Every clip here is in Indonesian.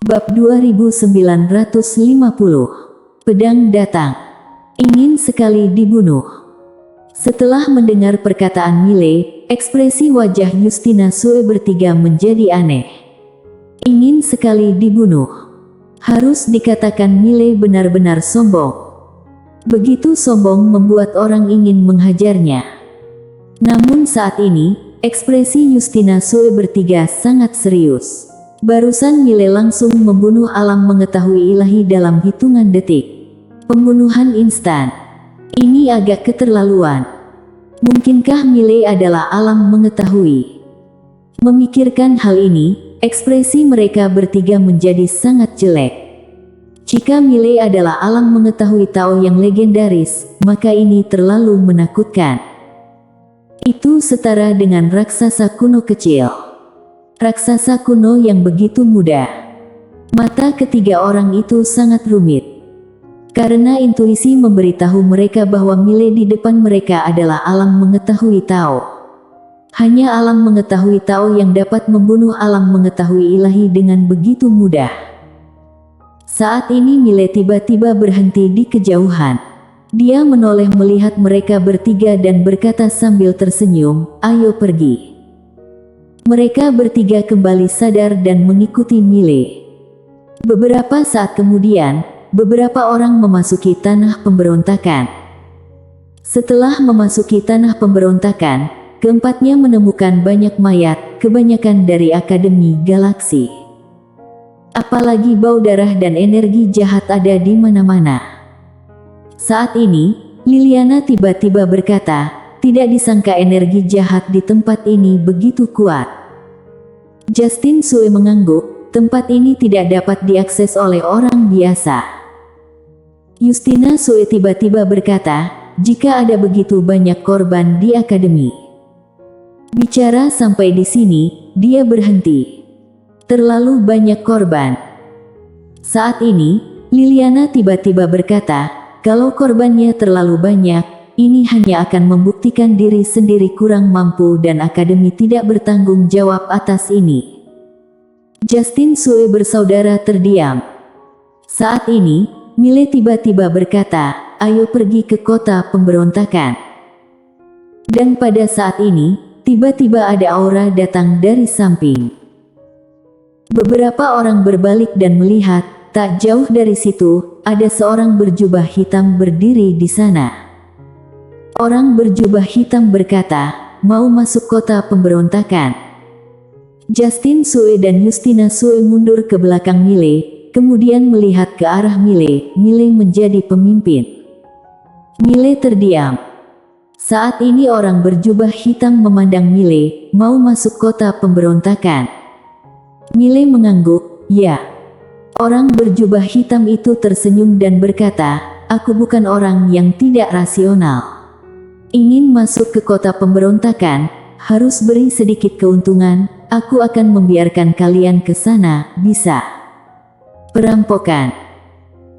Bab 2950. Pedang datang. Ingin sekali dibunuh. Setelah mendengar perkataan Mile, ekspresi wajah Justina Sue bertiga menjadi aneh. Ingin sekali dibunuh. Harus dikatakan Mile benar-benar sombong. Begitu sombong membuat orang ingin menghajarnya. Namun saat ini, ekspresi Justina Sue bertiga sangat serius. Barusan Mile langsung membunuh alam mengetahui ilahi dalam hitungan detik. Pembunuhan instan. Ini agak keterlaluan. Mungkinkah Mile adalah alam mengetahui? Memikirkan hal ini, ekspresi mereka bertiga menjadi sangat jelek. Jika Mile adalah alam mengetahui Tao yang legendaris, maka ini terlalu menakutkan. Itu setara dengan raksasa kuno kecil. Raksasa kuno yang begitu muda. Mata ketiga orang itu sangat rumit. Karena intuisi memberitahu mereka bahwa Mile di depan mereka adalah alam mengetahui Tao. Hanya alam mengetahui Tao yang dapat membunuh alam mengetahui ilahi dengan begitu mudah. Saat ini Mile tiba-tiba berhenti di kejauhan. Dia menoleh melihat mereka bertiga dan berkata sambil tersenyum, "Ayo pergi." Mereka bertiga kembali sadar dan mengikuti Mile. Beberapa saat kemudian, beberapa orang memasuki tanah pemberontakan. Setelah memasuki tanah pemberontakan, keempatnya menemukan banyak mayat, kebanyakan dari Akademi Galaksi. Apalagi bau darah dan energi jahat ada di mana-mana. Saat ini, Liliana tiba-tiba berkata, "Tidak disangka energi jahat di tempat ini begitu kuat." Justin Sue mengangguk, tempat ini tidak dapat diakses oleh orang biasa. Justina Sue tiba-tiba berkata, "Jika ada begitu banyak korban di akademi." Bicara sampai di sini, dia berhenti. Terlalu banyak korban. Saat ini, Liliana tiba-tiba berkata, "Kalau korbannya terlalu banyak, ini hanya akan membuktikan diri sendiri kurang mampu dan akademi tidak bertanggung jawab atas ini." Justin Sue bersaudara terdiam. Saat ini, Mile tiba-tiba berkata, "Ayo pergi ke kota pemberontakan." Dan pada saat ini, tiba-tiba ada aura datang dari samping. Beberapa orang berbalik dan melihat, tak jauh dari situ, ada seorang berjubah hitam berdiri di sana. Orang berjubah hitam berkata, "Mau masuk kota pemberontakan." Justin Sue dan Justina Sue mundur ke belakang Mile, kemudian melihat ke arah Mile. Mile menjadi pemimpin. Mile terdiam. Saat ini orang berjubah hitam memandang Mile, "Mau masuk kota pemberontakan?" Mile mengangguk, "Ya." Orang berjubah hitam itu tersenyum dan berkata, "Aku bukan orang yang tidak rasional. Ingin masuk ke kota pemberontakan, harus beri sedikit keuntungan, aku akan membiarkan kalian ke sana, bisa." Perampokan.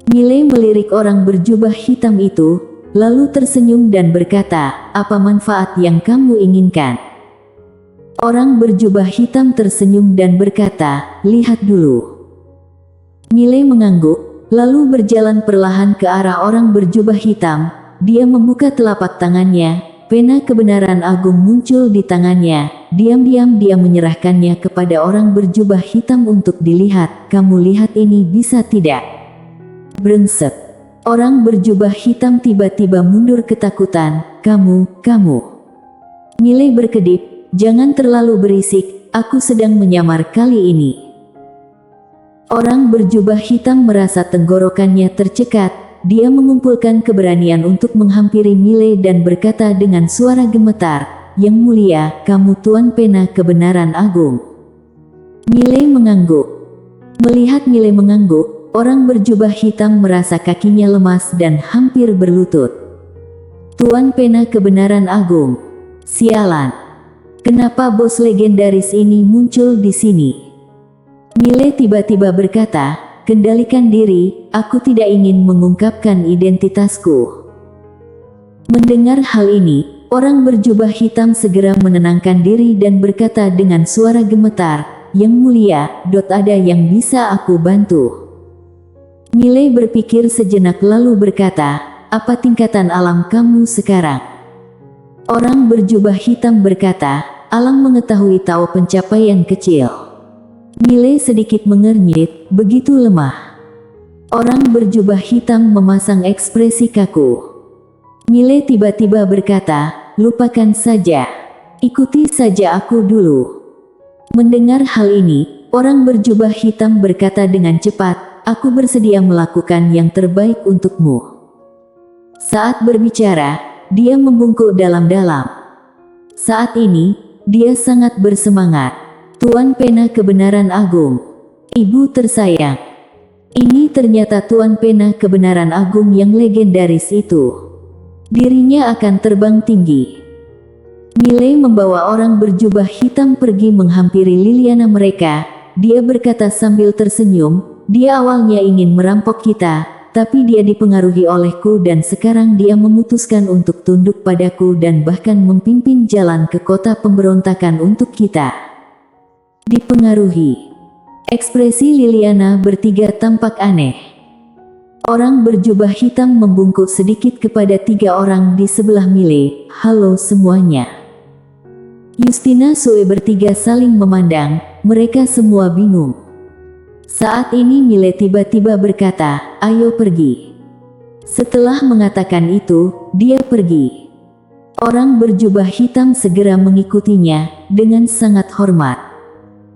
Mile melirik orang berjubah hitam itu, lalu tersenyum dan berkata, "Apa manfaat yang kamu inginkan?" Orang berjubah hitam tersenyum dan berkata, "Lihat dulu." Mile mengangguk, lalu berjalan perlahan ke arah orang berjubah hitam. Dia membuka telapak tangannya, pena kebenaran agung muncul di tangannya. Diam-diam dia menyerahkannya kepada orang berjubah hitam untuk dilihat. "Kamu lihat ini bisa tidak?" Brengsek. Orang berjubah hitam tiba-tiba mundur ketakutan. Kamu. Mile berkedip, "Jangan terlalu berisik, aku sedang menyamar kali ini." Orang berjubah hitam merasa tenggorokannya tercekat. Dia mengumpulkan keberanian untuk menghampiri Mile dan berkata dengan suara gemetar, "Yang mulia, kamu tuan pena kebenaran agung." Mile mengangguk. Melihat Mile mengangguk, orang berjubah hitam merasa kakinya lemas dan hampir berlutut. "Tuan pena kebenaran agung. Sialan. Kenapa bos legendaris ini muncul di sini?" Mile tiba-tiba berkata, "Kendalikan diri, aku tidak ingin mengungkapkan identitasku." Mendengar hal ini, orang berjubah hitam segera menenangkan diri dan berkata dengan suara gemetar, Yang Mulia, ada yang bisa aku bantu? Mile berpikir sejenak lalu berkata, apa tingkatan alam kamu sekarang? Orang berjubah hitam berkata, alam mengetahui tahu pencapaian kecil. Mile sedikit mengernyit, begitu lemah. Orang berjubah hitam memasang ekspresi kaku. Mile tiba-tiba berkata, lupakan saja. Ikuti saja aku dulu. Mendengar hal ini, orang berjubah hitam berkata dengan cepat, aku bersedia melakukan yang terbaik untukmu. Saat berbicara, dia membungkuk dalam-dalam. Saat ini, dia sangat bersemangat. Tuan Pena Kebenaran Agung. Ibu tersayang. Ini ternyata Tuan Pena Kebenaran Agung yang legendaris itu. Dirinya akan terbang tinggi. Mile membawa orang berjubah hitam pergi menghampiri Liliana mereka. Dia berkata sambil tersenyum, dia awalnya ingin merampok kita, tapi dia dipengaruhi olehku dan sekarang dia memutuskan untuk tunduk padaku dan bahkan memimpin jalan ke kota pemberontakan untuk kita. Dipengaruhi. Ekspresi Liliana bertiga tampak aneh. Orang berjubah hitam membungkuk sedikit kepada 3 orang di sebelah Mile. Halo semuanya. Justina Sue bertiga saling memandang, mereka semua bingung. Saat ini Mile tiba-tiba berkata, ayo pergi. Setelah mengatakan itu, dia pergi. Orang berjubah hitam segera mengikutinya, dengan sangat hormat.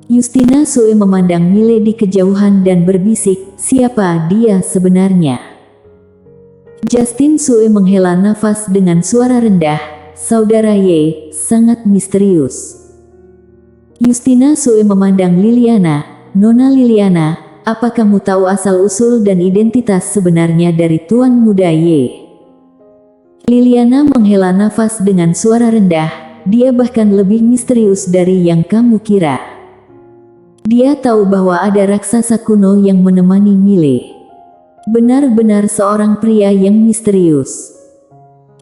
Justina Sue memandang Mile di kejauhan dan berbisik, siapa dia sebenarnya? Justin Sue menghela nafas dengan suara rendah, saudara Ye, sangat misterius. Justina Sue memandang Liliana, Nona Liliana, apa kamu tahu asal-usul dan identitas sebenarnya dari Tuan Muda Ye? Liliana menghela nafas dengan suara rendah, dia bahkan lebih misterius dari yang kamu kira. Dia tahu bahwa ada raksasa kuno yang menemani Mile. Benar-benar seorang pria yang misterius.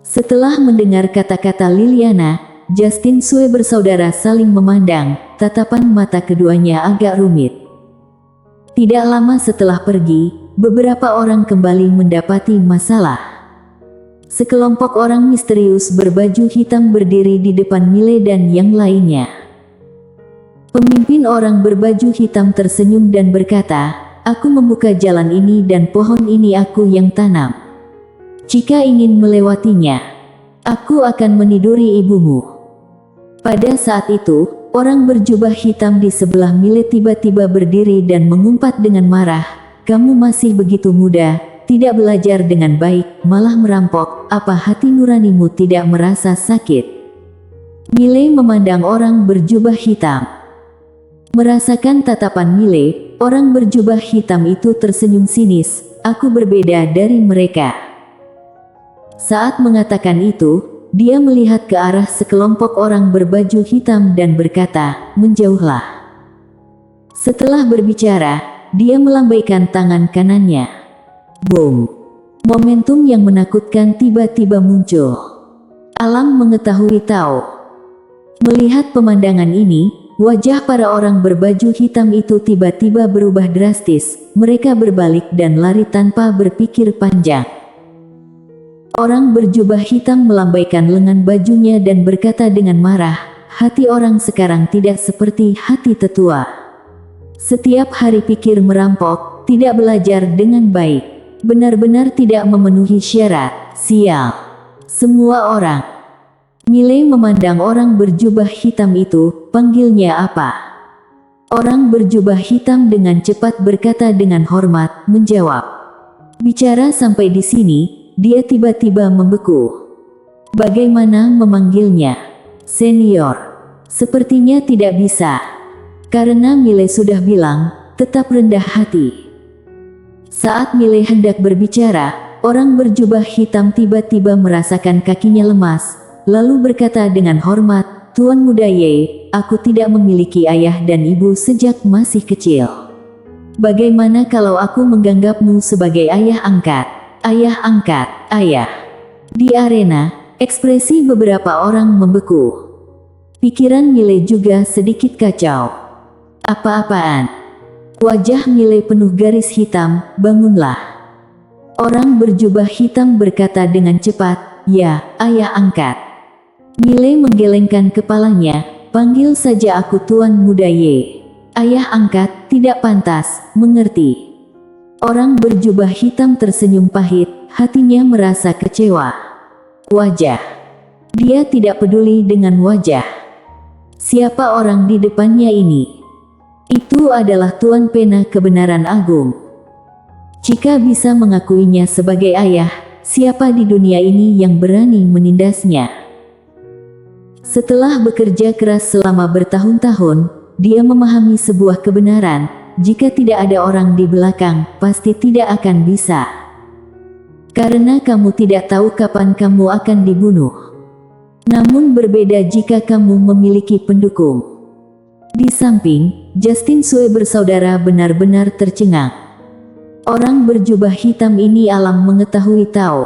Setelah mendengar kata-kata Liliana, Justin Sue bersaudara saling memandang, tatapan mata keduanya agak rumit. Tidak lama setelah pergi, beberapa orang kembali mendapati masalah. Sekelompok orang misterius berbaju hitam berdiri di depan Mile dan yang lainnya. Pemimpin orang berbaju hitam tersenyum dan berkata, aku membuka jalan ini dan pohon ini aku yang tanam. Jika ingin melewatinya, aku akan meniduri ibumu. Pada saat itu, orang berjubah hitam di sebelah Mile tiba-tiba berdiri dan mengumpat dengan marah, kamu masih begitu muda, tidak belajar dengan baik, malah merampok, apa hati nuranimu tidak merasa sakit? Mile memandang orang berjubah hitam. Merasakan tatapan Mile, orang berjubah hitam itu tersenyum sinis, aku berbeda dari mereka. Saat mengatakan itu, dia melihat ke arah sekelompok orang berbaju hitam dan berkata, menjauhlah. Setelah berbicara, dia melambaikan tangan kanannya. Boom! Momentum yang menakutkan tiba-tiba muncul. Alam mengetahui tahu. Melihat pemandangan ini, wajah para orang berbaju hitam itu tiba-tiba berubah drastis. Mereka berbalik dan lari tanpa berpikir panjang. Orang berjubah hitam melambaikan lengan bajunya dan berkata dengan marah, hati orang sekarang tidak seperti hati tetua. Setiap hari pikir merampok, tidak belajar dengan baik. Benar-benar tidak memenuhi syarat, sial. Semua orang. Mile memandang orang berjubah hitam itu, panggilnya apa? Orang berjubah hitam dengan cepat berkata dengan hormat, menjawab. Bicara sampai di sini, dia tiba-tiba membeku. Bagaimana memanggilnya? Senior. Sepertinya tidak bisa. Karena Mile sudah bilang, tetap rendah hati. Saat Mile hendak berbicara, orang berjubah hitam tiba-tiba merasakan kakinya lemas, lalu berkata dengan hormat, Tuan Muda Ye, aku tidak memiliki ayah dan ibu sejak masih kecil. Bagaimana kalau aku menganggapmu sebagai ayah angkat? Ayah angkat, ayah. Di arena, ekspresi beberapa orang membeku. Pikiran Mile juga sedikit kacau. Apa-apaan? Wajah Mile penuh garis hitam. Bangunlah. Orang berjubah hitam berkata dengan cepat, ya, ayah angkat. Mile menggelengkan kepalanya, panggil saja aku Tuan Muda Ye. Ayah angkat, tidak pantas, mengerti. Orang berjubah hitam tersenyum pahit, hatinya merasa kecewa. Wajah. Dia tidak peduli dengan wajah. Siapa orang di depannya ini? Itu adalah Tuan Pena Kebenaran Agung. Jika bisa mengakuinya sebagai ayah, siapa di dunia ini yang berani menindasnya? Setelah bekerja keras selama bertahun-tahun, dia memahami sebuah kebenaran, jika tidak ada orang di belakang, pasti tidak akan bisa. Karena kamu tidak tahu kapan kamu akan dibunuh. Namun berbeda jika kamu memiliki pendukung. Di samping, Justin Sue bersaudara benar-benar tercengang. Orang berjubah hitam ini alam mengetahui tahu.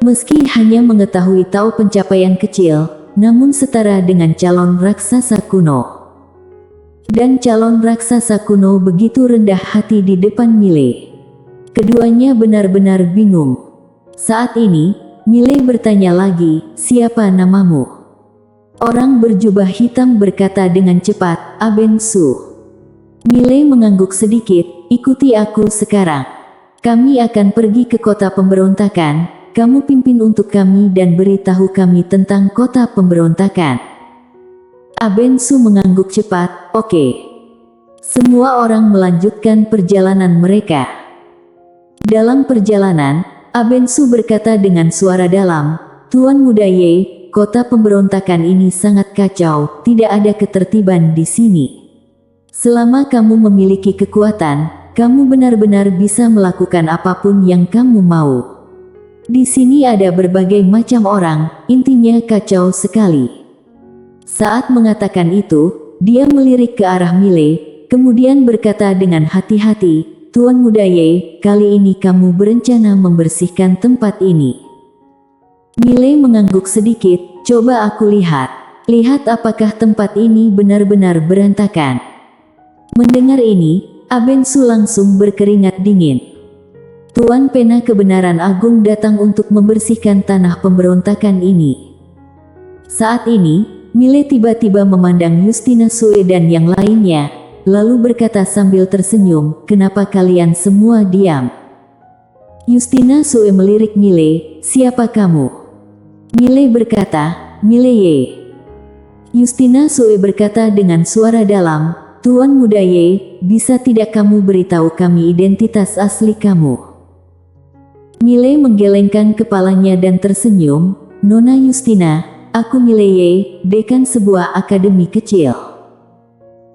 Meski hanya mengetahui tahu pencapaian kecil, namun setara dengan calon raksasa kuno. Dan calon raksasa kuno begitu rendah hati di depan Mile. Keduanya benar-benar bingung. Saat ini, Mile bertanya lagi, siapa namamu? Orang berjubah hitam berkata dengan cepat, Aben Su. Mile mengangguk sedikit, ikuti aku sekarang. Kami akan pergi ke kota pemberontakan, kamu pimpin untuk kami dan beritahu kami tentang kota pemberontakan. Aben Su mengangguk cepat, oke. Semua orang melanjutkan perjalanan mereka. Dalam perjalanan, Aben Su berkata dengan suara dalam, Tuan Muda Ye, kota pemberontakan ini sangat kacau, tidak ada ketertiban di sini. Selama kamu memiliki kekuatan, kamu benar-benar bisa melakukan apapun yang kamu mau. Di sini ada berbagai macam orang, intinya kacau sekali. Saat mengatakan itu, dia melirik ke arah Mile, kemudian berkata dengan hati-hati, Tuan Muda Ye, kali ini kamu berencana membersihkan tempat ini. Mile mengangguk sedikit, coba aku lihat. Lihat apakah tempat ini benar-benar berantakan. Mendengar ini, Aben Su langsung berkeringat dingin. Tuan Pena Kebenaran Agung datang untuk membersihkan tanah pemberontakan ini. Saat ini, Mile tiba-tiba memandang Justina Sue dan yang lainnya, lalu berkata sambil tersenyum, kenapa kalian semua diam? Justina Sue melirik Mile, siapa kamu? Mile berkata, Mile Ye. Justina Sue berkata dengan suara dalam, Tuan Muda Ye, bisa tidak kamu beritahu kami identitas asli kamu? Mile menggelengkan kepalanya dan tersenyum, Nona Justina, aku Mile Ye, dekan sebuah akademi kecil.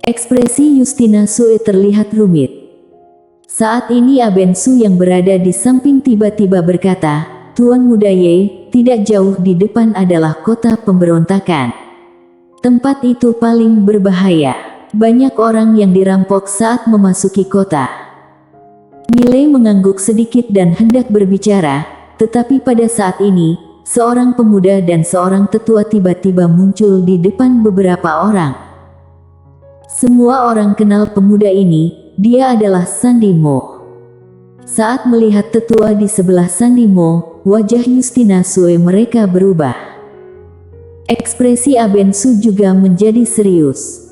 Ekspresi Justina Sue terlihat rumit. Saat ini Aben Su yang berada di samping tiba-tiba berkata, Tuan Muda Ye, tidak jauh di depan adalah kota pemberontakan. Tempat itu paling berbahaya. Banyak orang yang dirampok saat memasuki kota. Mile mengangguk sedikit dan hendak berbicara, tetapi pada saat ini, seorang pemuda dan seorang tetua tiba-tiba muncul di depan beberapa orang. Semua orang kenal pemuda ini, dia adalah Sandi Mo. Saat melihat tetua di sebelah Sandi Mo, wajah Justina Sue mereka berubah. Ekspresi Aben Su juga menjadi serius.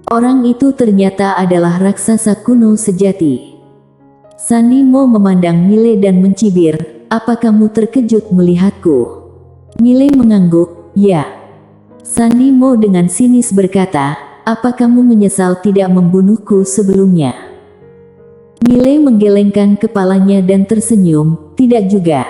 Orang itu ternyata adalah raksasa kuno sejati. Sandi Mo memandang Mile dan mencibir, apa kamu terkejut melihatku? Mile mengangguk, ya. Sandi Mo dengan sinis berkata, apa kamu menyesal tidak membunuhku sebelumnya? Mile menggelengkan kepalanya dan tersenyum, tidak juga.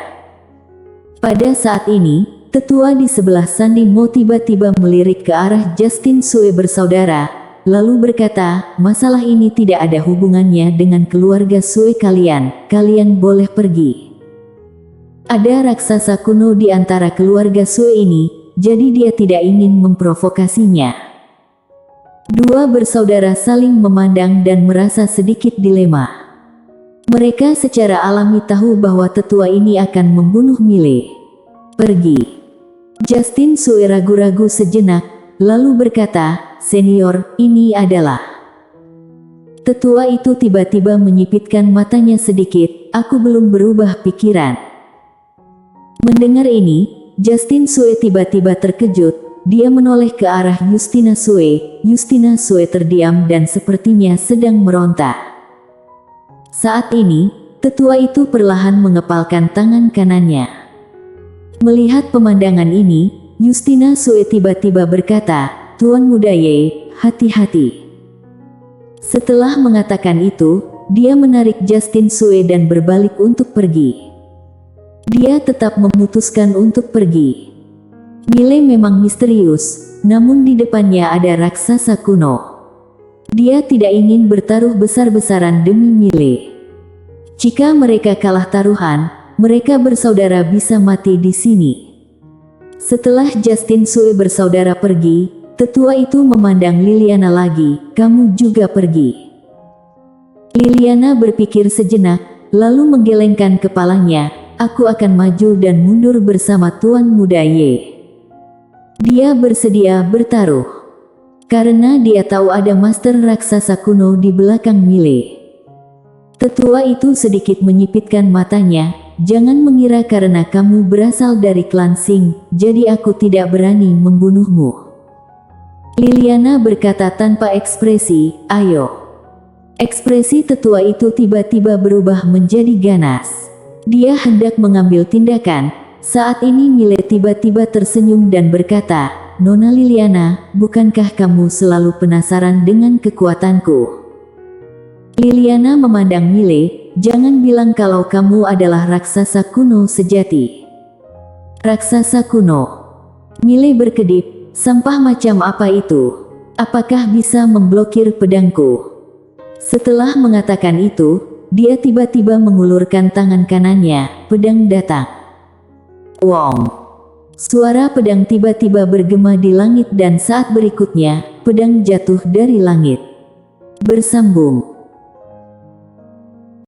Pada saat ini, tetua di sebelah Sandi Mo tiba-tiba melirik ke arah Justin Sue bersaudara, lalu berkata, masalah ini tidak ada hubungannya dengan keluarga Sue kalian, kalian boleh pergi. Ada raksasa kuno di antara keluarga Sue ini, jadi dia tidak ingin memprovokasinya. Dua bersaudara saling memandang dan merasa sedikit dilema. Mereka secara alami tahu bahwa tetua ini akan membunuh Mile. Pergi. Justin Sue ragu-ragu sejenak, lalu berkata, senior, ini adalah tetua itu tiba-tiba menyipitkan matanya sedikit. Aku belum berubah pikiran. Mendengar ini, Justin Sue tiba-tiba terkejut. Dia menoleh ke arah Justina Sue. Justina Sue terdiam dan sepertinya sedang meronta. Saat ini, tetua itu perlahan mengepalkan tangan kanannya. Melihat pemandangan ini, Justina Sue tiba-tiba berkata, "Tuan Muda Ye, hati-hati." Setelah mengatakan itu, dia menarik Justin Sue dan berbalik untuk pergi. Dia tetap memutuskan untuk pergi. Mile memang misterius, namun di depannya ada raksasa kuno. Dia tidak ingin bertaruh besar-besaran demi Mile. Jika mereka kalah taruhan, mereka bersaudara bisa mati di sini. Setelah Justin Sue bersaudara pergi, tetua itu memandang Liliana lagi. "Kamu juga pergi." Liliana berpikir sejenak, lalu menggelengkan kepalanya. "Aku akan maju dan mundur bersama Tuan Muda Ye." Dia bersedia bertaruh. Karena dia tahu ada master raksasa kuno di belakang Mile. Tetua itu sedikit menyipitkan matanya. "Jangan mengira karena kamu berasal dari klan Sing, jadi aku tidak berani membunuhmu." Liliana berkata tanpa ekspresi, "Ayo." Ekspresi tetua itu tiba-tiba berubah menjadi ganas. Dia hendak mengambil tindakan. Saat ini Mile tiba-tiba tersenyum dan berkata, "Nona Liliana, bukankah kamu selalu penasaran dengan kekuatanku?" Liliana memandang Mile. "Jangan bilang kalau kamu adalah raksasa kuno sejati." Raksasa kuno. Mile berkedip. "Sampah macam apa itu? Apakah bisa memblokir pedangku?" Setelah mengatakan itu, dia tiba-tiba mengulurkan tangan kanannya. Pedang datang. Wong. Suara pedang tiba-tiba bergema di langit dan saat berikutnya, pedang jatuh dari langit. Bersambung.